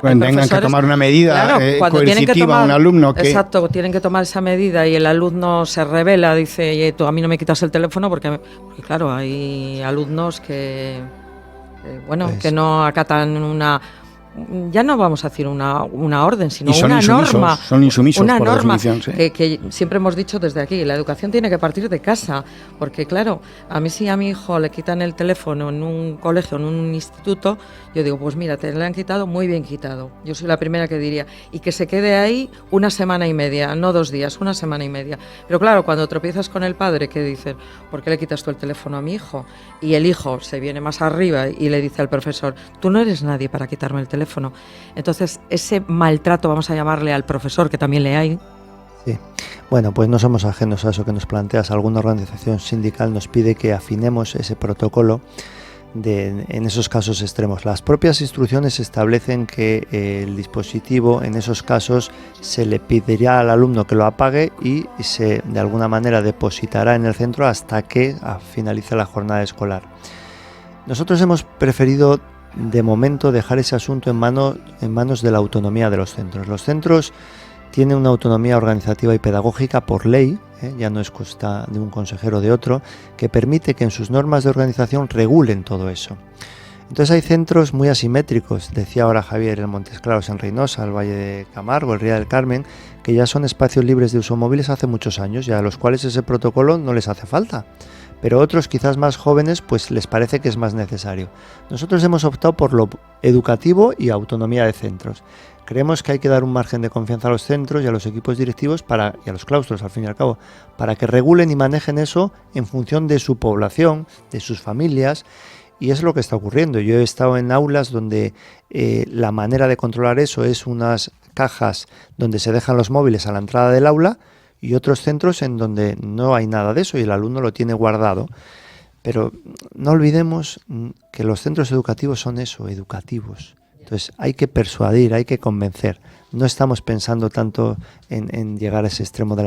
cuando tengan que tomar una medida coercitiva a un alumno que... Exacto, tienen que tomar esa medida y el alumno se revela, dice, tú a mí no me quitas el teléfono porque claro, hay alumnos que que no acatan ya no vamos a decir una orden, sino una norma. Son insumisos, una por norma definición, sí. que siempre hemos dicho desde aquí, la educación tiene que partir de casa, porque claro, a mí si a mi hijo le quitan el teléfono en un colegio, en un instituto, yo digo, pues mira, te le han quitado, muy bien quitado. Yo soy la primera que diría, y que se quede ahí 1 semana y media, no 2 días, 1 semana y media. Pero claro, cuando tropiezas con el padre que dicen, ¿por qué le quitas tú el teléfono a mi hijo? Y el hijo se viene más arriba y le dice al profesor, tú no eres nadie para quitarme el teléfono. Entonces, ese maltrato, vamos a llamarle al profesor, que también le hay. Sí. Bueno, pues no somos ajenos a eso que nos planteas. Alguna organización sindical nos pide que afinemos ese protocolo en esos casos extremos. Las propias instrucciones establecen que el dispositivo, en esos casos, se le pedirá al alumno que lo apague y se, de alguna manera, depositará en el centro hasta que finalice la jornada escolar. Nosotros hemos preferido de momento dejar ese asunto en manos de la autonomía de los centros. Los centros tienen una autonomía organizativa y pedagógica por ley, ya no es cosa de un consejero o de otro, que permite que en sus normas de organización regulen todo eso. Entonces hay centros muy asimétricos, decía ahora Javier, el Montes Claros en Reynosa, el Valle de Camargo, el Ría del Carmen, que ya son espacios libres de uso móviles hace muchos años y a los cuales ese protocolo no les hace falta. Pero otros, quizás más jóvenes, pues les parece que es más necesario. Nosotros hemos optado por lo educativo y autonomía de centros. Creemos que hay que dar un margen de confianza a los centros y a los equipos directivos y a los claustros, al fin y al cabo, para que regulen y manejen eso en función de su población, de sus familias, y es lo que está ocurriendo. Yo he estado en aulas donde la manera de controlar eso es unas cajas donde se dejan los móviles a la entrada del aula, y otros centros en donde no hay nada de eso y el alumno lo tiene guardado. Pero no olvidemos que los centros educativos son eso, educativos. Entonces hay que persuadir, hay que convencer. No estamos pensando tanto en llegar a ese extremo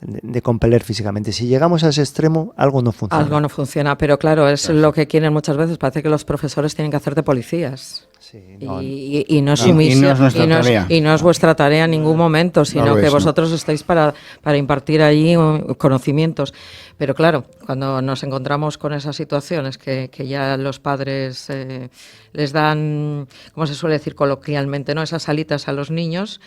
de compeler físicamente. Si llegamos a ese extremo, algo no funciona. Algo no funciona, pero claro, es lo que quieren muchas veces. Parece que los profesores tienen que hacer de policías. Sí, y no es su misión, y no es vuestra tarea en ningún momento, sino que vosotros estáis para impartir allí conocimientos. Pero claro, cuando nos encontramos con esas situaciones que ya los padres les dan, como se suele decir coloquialmente, ¿no?, esas alitas a los niños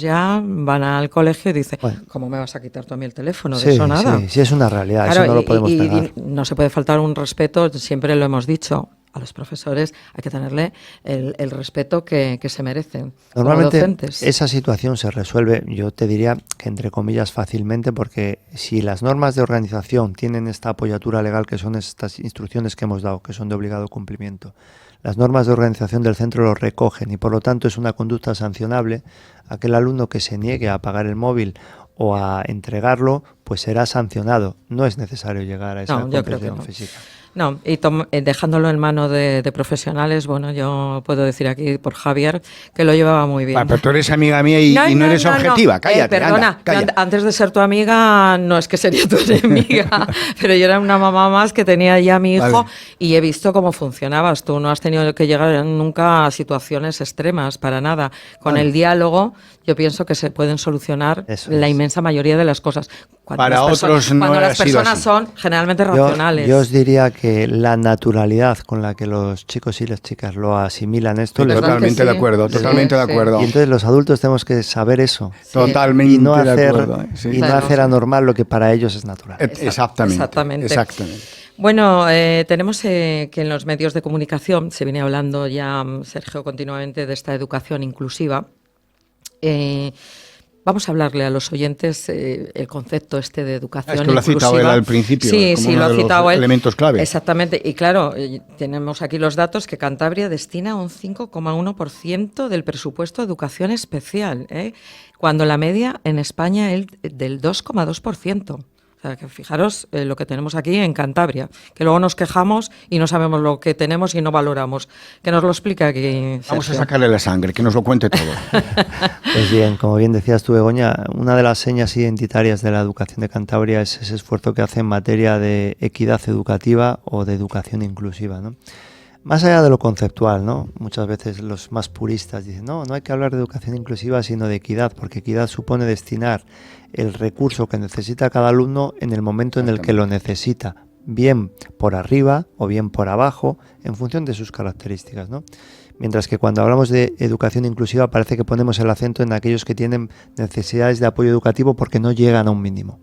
ya van al colegio y dicen, bueno, ¿cómo me vas a quitar tú a mí el teléfono? De eso nada. Sí, es una realidad, claro, eso no lo podemos negar. No se puede faltar un respeto, siempre lo hemos dicho. A los profesores hay que tenerle el respeto que se merecen. Normalmente como docentes. Esa situación se resuelve, yo te diría que entre comillas fácilmente, porque si las normas de organización tienen esta apoyatura legal, que son estas instrucciones que hemos dado, que son de obligado cumplimiento, las normas de organización del centro lo recogen y por lo tanto es una conducta sancionable, aquel alumno que se niegue a apagar el móvil o a entregarlo, pues será sancionado. No es necesario llegar a esa comprensión física. No, y dejándolo en manos de profesionales, bueno, yo puedo decir aquí por Javier que lo llevaba muy bien. Pero tú eres amiga mía y no eres objetiva, cállate. Perdona, calla. Antes de ser tu amiga, no es que sería tu enemiga, pero yo era una mamá más que tenía ya a mi hijo y he visto cómo funcionabas. Tú no has tenido que llegar nunca a situaciones extremas, para nada. Con el diálogo, yo pienso que se pueden solucionar la inmensa mayoría de las cosas. Cuando las personas son generalmente racionales. Yo os diría que la naturalidad con la que los chicos y las chicas lo asimilan esto... Totalmente de acuerdo, totalmente de acuerdo. Y entonces los adultos tenemos que saber eso. Totalmente y no hacer, de acuerdo. No hacer anormal lo que para ellos es natural. Exactamente. Bueno, tenemos que en los medios de comunicación, se viene hablando ya, Sergio, continuamente de esta educación inclusiva. Vamos a hablarle a los oyentes el concepto de educación inclusiva. Lo ha citado él al principio, como uno de los elementos clave. Exactamente, y claro, tenemos aquí los datos que Cantabria destina un 5,1% del presupuesto a educación especial, cuando la media en España es del 2,2%. O sea, que fijaros lo que tenemos aquí en Cantabria, que luego nos quejamos y no sabemos lo que tenemos y no valoramos. Que nos lo explique aquí, Sergio. Vamos a sacarle la sangre, que nos lo cuente todo. Pues bien, como bien decías tú, Begoña, una de las señas identitarias de la educación de Cantabria es ese esfuerzo que hace en materia de equidad educativa o de educación inclusiva, ¿no? Más allá de lo conceptual, ¿no? Muchas veces los más puristas dicen, no hay que hablar de educación inclusiva, sino de equidad, porque equidad supone destinar el recurso que necesita cada alumno en el momento en el que lo necesita, bien por arriba o bien por abajo, en función de sus características, ¿no? Mientras que cuando hablamos de educación inclusiva parece que ponemos el acento en aquellos que tienen necesidades de apoyo educativo porque no llegan a un mínimo.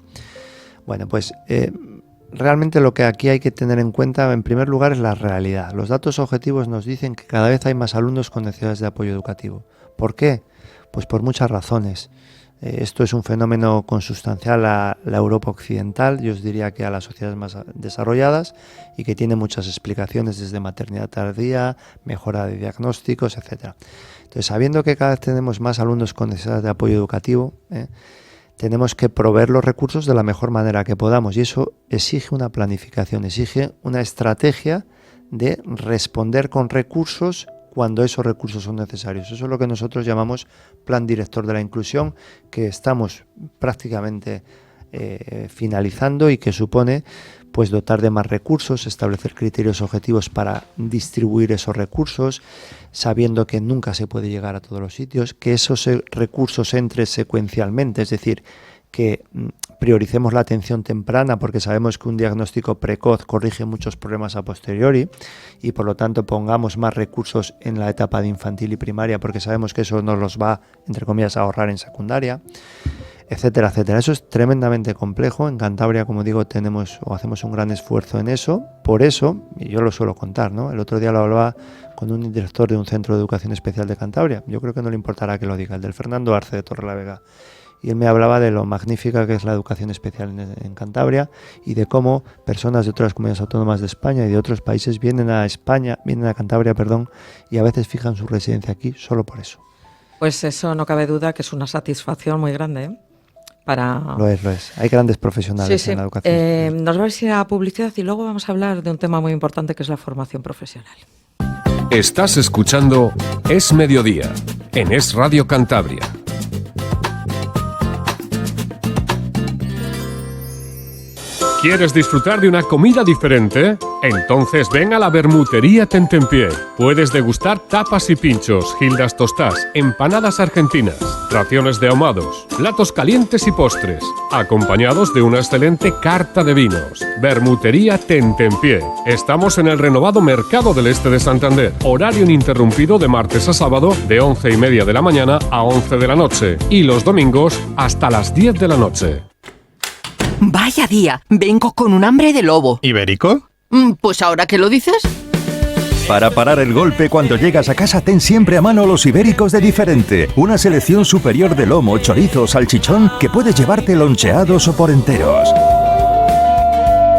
Bueno, pues realmente lo que aquí hay que tener en cuenta, en primer lugar, es la realidad. Los datos objetivos nos dicen que cada vez hay más alumnos con necesidades de apoyo educativo. ¿Por qué? Pues por muchas razones. Esto es un fenómeno consustancial a la Europa occidental, yo os diría que a las sociedades más desarrolladas, y que tiene muchas explicaciones desde maternidad tardía, mejora de diagnósticos, etc. Entonces, sabiendo que cada vez tenemos más alumnos con necesidades de apoyo educativo, tenemos que proveer los recursos de la mejor manera que podamos, y eso exige una planificación, exige una estrategia de responder con recursos cuando esos recursos son necesarios. Eso es lo que nosotros llamamos Plan Director de la Inclusión, que estamos prácticamente finalizando y que supone pues dotar de más recursos, establecer criterios objetivos para distribuir esos recursos, sabiendo que nunca se puede llegar a todos los sitios, que esos recursos entren secuencialmente, es decir, que prioricemos la atención temprana porque sabemos que un diagnóstico precoz corrige muchos problemas a posteriori y por lo tanto pongamos más recursos en la etapa de infantil y primaria porque sabemos que eso nos los va, entre comillas, a ahorrar en secundaria, etcétera, etcétera. Eso es tremendamente complejo. En Cantabria, como digo, hacemos un gran esfuerzo en eso. Por eso, y yo lo suelo contar, ¿no? El otro día lo hablaba con un director de un centro de educación especial de Cantabria. Yo creo que no le importará que lo diga, el del Fernando Arce de Torrelavega. Y él me hablaba de lo magnífica que es la educación especial en Cantabria y de cómo personas de otras comunidades autónomas de España y de otros países vienen a Cantabria, y a veces fijan su residencia aquí solo por eso. Pues eso no cabe duda que es una satisfacción muy grande, ¿eh? Lo es. Hay grandes profesionales en la educación. Nos vamos a ir a publicidad y luego vamos a hablar de un tema muy importante que es la formación profesional. Estás escuchando Es Mediodía en Es Radio Cantabria. ¿Quieres disfrutar de una comida diferente? Entonces ven a la Bermutería Tentempié. Puedes degustar tapas y pinchos, gildas tostás, empanadas argentinas, raciones de ahumados, platos calientes y postres, acompañados de una excelente carta de vinos. Bermutería Tentempié. Estamos en el renovado Mercado del Este de Santander. Horario ininterrumpido de martes a sábado de 11:30 de la mañana a 11 de la noche. Y los domingos hasta las 10 de la noche. Vaya día, vengo con un hambre de lobo. ¿Ibérico? Pues ahora que lo dices. Para parar el golpe cuando llegas a casa, ten siempre a mano los ibéricos de Diferente. Una selección superior de lomo, chorizo, salchichón que puedes llevarte loncheados o por enteros.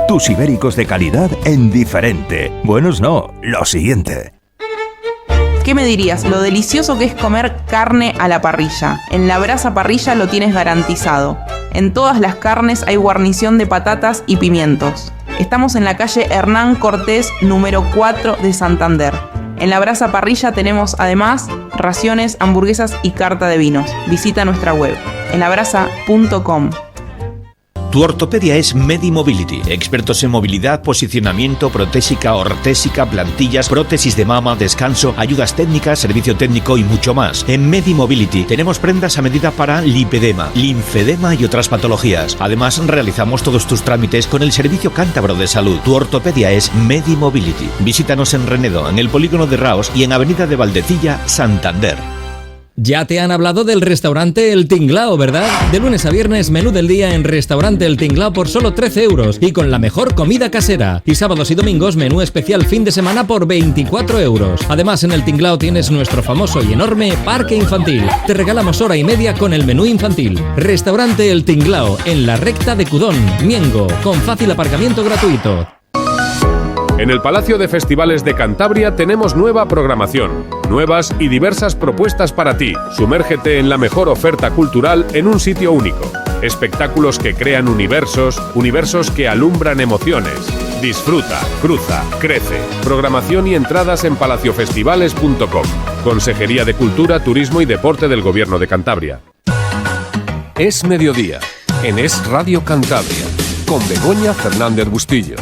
Tus ibéricos de calidad en Diferente. Buenos no, lo siguiente. ¿Qué me dirías? Lo delicioso que es comer carne a la parrilla. En la Brasa Parrilla lo tienes garantizado. En todas las carnes hay guarnición de patatas y pimientos. Estamos en la calle Hernán Cortés, número 4 de Santander. En la Brasa Parrilla tenemos además raciones, hamburguesas y carta de vinos. Visita nuestra web, enlabrasa.com. Tu ortopedia es Medimobility, expertos en movilidad, posicionamiento, protésica, ortésica, plantillas, prótesis de mama, descanso, ayudas técnicas, servicio técnico y mucho más. En Medimobility tenemos prendas a medida para lipedema, linfedema y otras patologías. Además, realizamos todos tus trámites con el Servicio Cántabro de Salud. Tu ortopedia es Medimobility. Visítanos en Renedo, en el Polígono de Raos y en Avenida de Valdecilla, Santander. Ya te han hablado del restaurante El Tinglao, ¿verdad? De lunes a viernes, menú del día en Restaurante El Tinglao por solo 13 euros y con la mejor comida casera. Y sábados y domingos, menú especial fin de semana por 24 euros. Además, en El Tinglao tienes nuestro famoso y enorme parque infantil. Te regalamos hora y media con el menú infantil. Restaurante El Tinglao, en la recta de Cudón, Miengo, con fácil aparcamiento gratuito. En el Palacio de Festivales de Cantabria tenemos nueva programación, nuevas y diversas propuestas para ti. Sumérgete en la mejor oferta cultural en un sitio único. Espectáculos que crean universos que alumbran emociones. Disfruta, cruza, crece. Programación y entradas en palaciofestivales.com. Consejería de Cultura, Turismo y Deporte del Gobierno de Cantabria. Es mediodía, en Es Radio Cantabria, con Begoña Fernández Bustillo.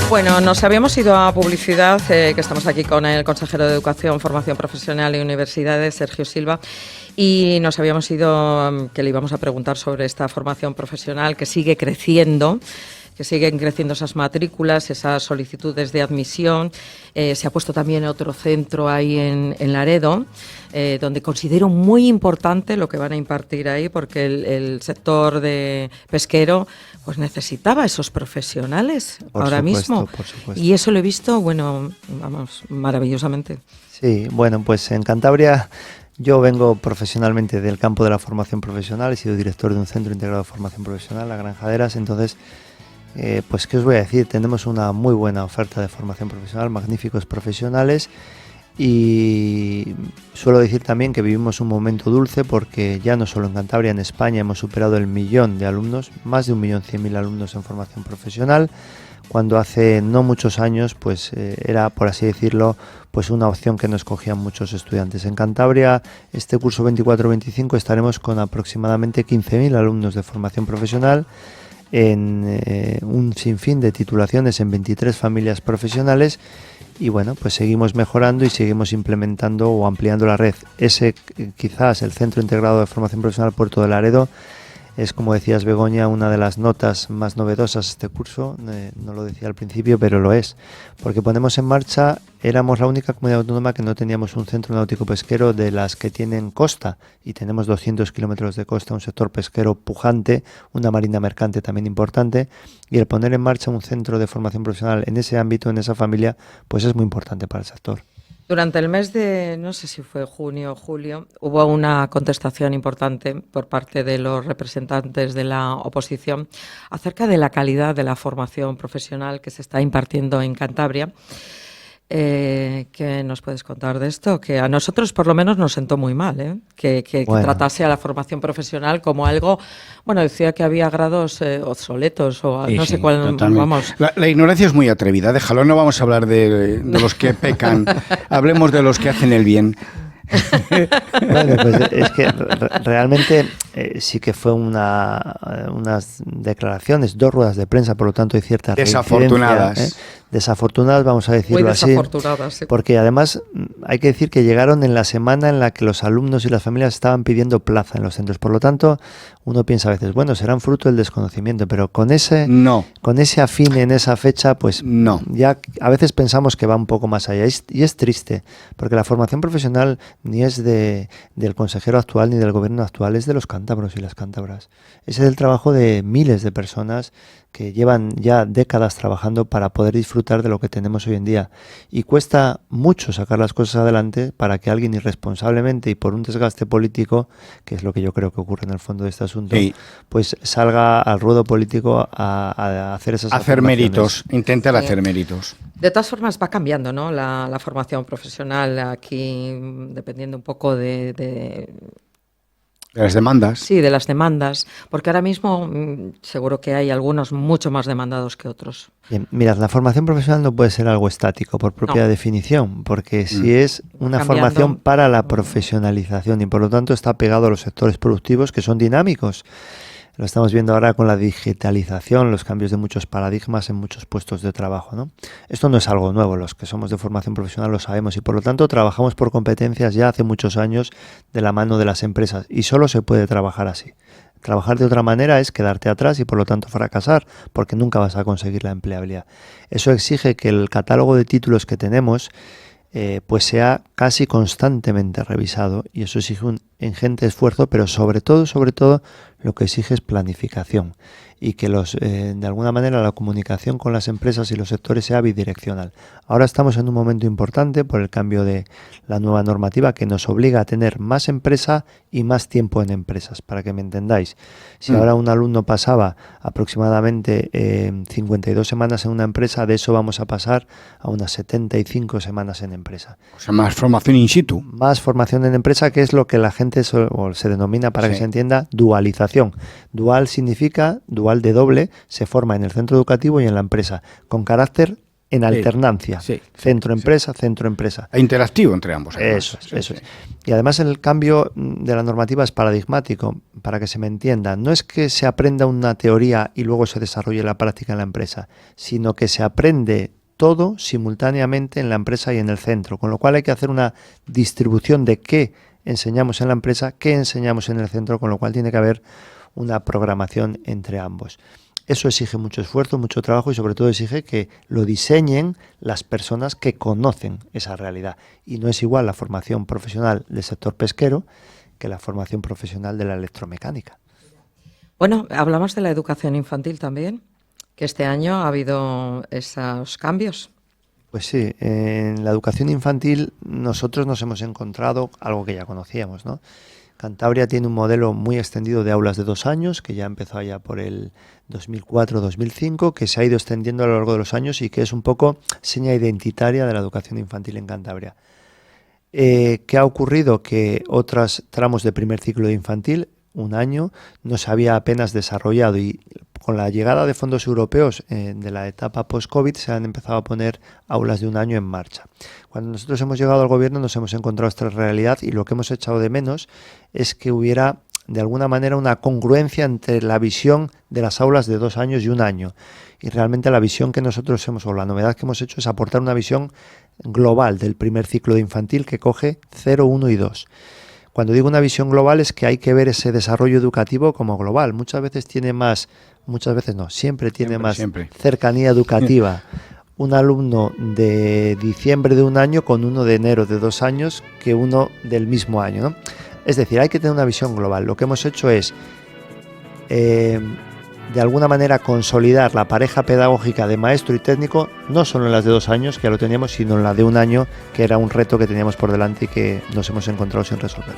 Bueno, nos habíamos ido a publicidad, que estamos aquí con el consejero de Educación, Formación Profesional y Universidades, Sergio Silva, y nos habíamos ido, que le íbamos a preguntar sobre esta formación profesional que sigue creciendo, que siguen creciendo esas matrículas, esas solicitudes de admisión. Se ha puesto también otro centro ahí en Laredo, donde considero muy importante lo que van a impartir ahí, porque el sector de pesquero pues necesitaba esos profesionales ahora mismo. Por supuesto. Y eso lo he visto, bueno, vamos, maravillosamente. Sí, bueno, pues en Cantabria yo vengo profesionalmente del campo de la formación profesional, he sido director de un centro integrado de formación profesional, La Granjaderas, entonces... pues qué os voy a decir, tenemos una muy buena oferta de formación profesional, magníficos profesionales, y suelo decir también que vivimos un momento dulce porque ya no solo en Cantabria, en España hemos superado el 1.000.000 de alumnos, más de 1.100.000 alumnos en formación profesional, cuando hace no muchos años pues era, por así decirlo, pues una opción que no escogían muchos estudiantes. En Cantabria, este curso 24-25 estaremos con aproximadamente 15.000 alumnos de formación profesional, en un sinfín de titulaciones en 23 familias profesionales, y bueno, pues seguimos mejorando y seguimos implementando o ampliando la red. Ese quizás el Centro Integrado de Formación Profesional Puerto de Laredo es, como decías Begoña, una de las notas más novedosas de este curso. No lo decía al principio, pero lo es, porque ponemos en marcha, éramos la única comunidad autónoma que no teníamos un centro náutico pesquero de las que tienen costa, y tenemos 200 kilómetros de costa, un sector pesquero pujante, una marina mercante también importante, y el poner en marcha un centro de formación profesional en ese ámbito, en esa familia, pues es muy importante para el sector. Durante el mes de, no sé si fue junio o julio, hubo una contestación importante por parte de los representantes de la oposición acerca de la calidad de la formación profesional que se está impartiendo en Cantabria. ¿Qué nos puedes contar de esto? Que a nosotros por lo menos nos sentó muy mal, que tratase a la formación profesional como algo, bueno, decía que había grados obsoletos o sí, no sé cuál, totalmente. Vamos. La ignorancia es muy atrevida, déjalo, no vamos a hablar de los que pecan, hablemos de los que hacen el bien. Bueno, pues es que realmente sí que fue unas declaraciones, 2 ruedas de prensa, por lo tanto hay ciertas desafortunadas. Desafortunadas, vamos a decirlo así, sí. Porque además hay que decir que llegaron en la semana en la que los alumnos y las familias estaban pidiendo plaza en los centros, por lo tanto uno piensa a veces, bueno, serán fruto del desconocimiento, pero con ese afín en esa fecha, pues no. Ya a veces pensamos que va un poco más allá, y es triste, porque la formación profesional ni es del consejero actual ni del gobierno actual, es de los cántabros y las cántabras. Ese es el trabajo de miles de personas que llevan ya décadas trabajando para poder disfrutar de lo que tenemos hoy en día, y cuesta mucho sacar las cosas adelante para que alguien irresponsablemente y por un desgaste político, que es lo que yo creo que ocurre en el fondo de este asunto, pues salga al ruedo político a hacer esas hacer méritos, intentar hacer méritos. De todas formas va cambiando, ¿no? La formación profesional aquí, dependiendo un poco de las demandas. Sí, de las demandas, porque ahora mismo seguro que hay algunos mucho más demandados que otros. Bien, mirad, la formación profesional no puede ser algo estático por propia definición, porque si es una formación para la profesionalización y por lo tanto está pegado a los sectores productivos que son dinámicos. Lo estamos viendo ahora con la digitalización, los cambios de muchos paradigmas en muchos puestos de trabajo, ¿no? Esto no es algo nuevo, los que somos de formación profesional lo sabemos, y por lo tanto trabajamos por competencias ya hace muchos años de la mano de las empresas, y solo se puede trabajar así. Trabajar de otra manera es quedarte atrás y por lo tanto fracasar, porque nunca vas a conseguir la empleabilidad. Eso exige que el catálogo de títulos que tenemos pues sea casi constantemente revisado, y eso exige un ingente esfuerzo, pero sobre todo lo que exige es planificación, y que de alguna manera la comunicación con las empresas y los sectores sea bidireccional. Ahora estamos en un momento importante por el cambio de la nueva normativa que nos obliga a tener más empresa y más tiempo en empresas, para que me entendáis. Si ahora un alumno pasaba aproximadamente 52 semanas en una empresa, de eso vamos a pasar a unas 75 semanas en empresa. O sea, más formación in situ. Más formación en empresa, que es lo que la gente gente o se denomina, para que se entienda, dualización. Dual significa, dual de doble, se forma en el centro educativo y en la empresa, con carácter en alternancia. Centro-empresa, centro-empresa. E interactivo entre ambos. Además. Eso es. Y además el cambio de la normativa es paradigmático, para que se me entienda. No es que se aprenda una teoría y luego se desarrolle la práctica en la empresa, sino que se aprende todo simultáneamente en la empresa y en el centro, con lo cual hay que hacer una distribución de qué enseñamos en la empresa, qué enseñamos en el centro, con lo cual tiene que haber una programación entre ambos. Eso exige mucho esfuerzo, mucho trabajo y sobre todo exige que lo diseñen las personas que conocen esa realidad. Y no es igual la formación profesional del sector pesquero que la formación profesional de la electromecánica. Bueno, hablamos de la educación infantil también, que este año ha habido esos cambios. Pues sí, en la educación infantil nosotros nos hemos encontrado algo que ya conocíamos, ¿no? Cantabria tiene un modelo muy extendido de aulas de 2 años, que ya empezó allá por el 2004-2005, que se ha ido extendiendo a lo largo de los años y que es un poco seña identitaria de la educación infantil en Cantabria. ¿Qué ha ocurrido? Que otros tramos de primer ciclo de infantil, 1 año, no se había apenas desarrollado y con la llegada de fondos europeos de la etapa post-COVID se han empezado a poner aulas de 1 año en marcha. Cuando nosotros hemos llegado al gobierno nos hemos encontrado esta realidad y lo que hemos echado de menos es que hubiera de alguna manera una congruencia entre la visión de las aulas de 2 años y 1 año. Y realmente la visión que nosotros o la novedad que hemos hecho es aportar una visión global del primer ciclo de infantil que coge 0, 1 y 2. Cuando digo una visión global es que hay que ver ese desarrollo educativo como global. Muchas veces siempre tiene más cercanía educativa un alumno de diciembre de 1 año con uno de enero de 2 años que uno del mismo año, ¿no? Es decir, hay que tener una visión global. Lo que hemos hecho es, de alguna manera, consolidar la pareja pedagógica de maestro y técnico, no solo en las de 2 años, que ya lo teníamos, sino en la de 1 año, que era un reto que teníamos por delante y que nos hemos encontrado sin resolver.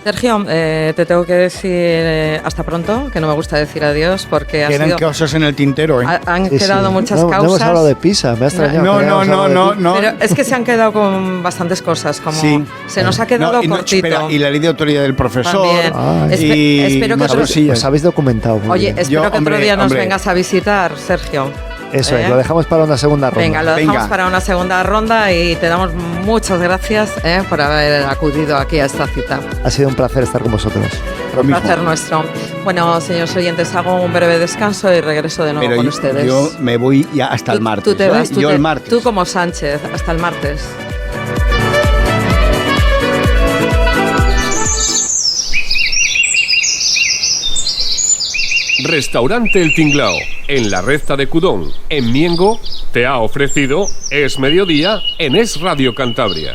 Sergio, te tengo que decir hasta pronto, que no me gusta decir adiós porque quedan cosas en el tintero, ¿eh? Han quedado muchas causas. No hemos hablado de Pisa, me ha extrañado. No. Pero es que se han quedado con bastantes cosas, como se nos ha quedado cortito. Y la ley de autoridad del profesor. Espero que os habéis documentado. Oye, espero que otro día nos vengas a visitar, Sergio. Eso es, lo dejamos para una segunda ronda. Venga, lo dejamos para una segunda ronda y te damos muchas gracias por haber acudido aquí a esta cita. Ha sido un placer estar con vosotros. Un placer nuestro. Bueno, señores oyentes, hago un breve descanso y regreso de nuevo con ustedes. Yo me voy ya hasta el martes. Tú te vas, el martes. Tú como Sánchez, hasta el martes. Restaurante El Tinglao, en la recta de Cudón, en Miengo, te ha ofrecido Es Mediodía en Es Radio Cantabria.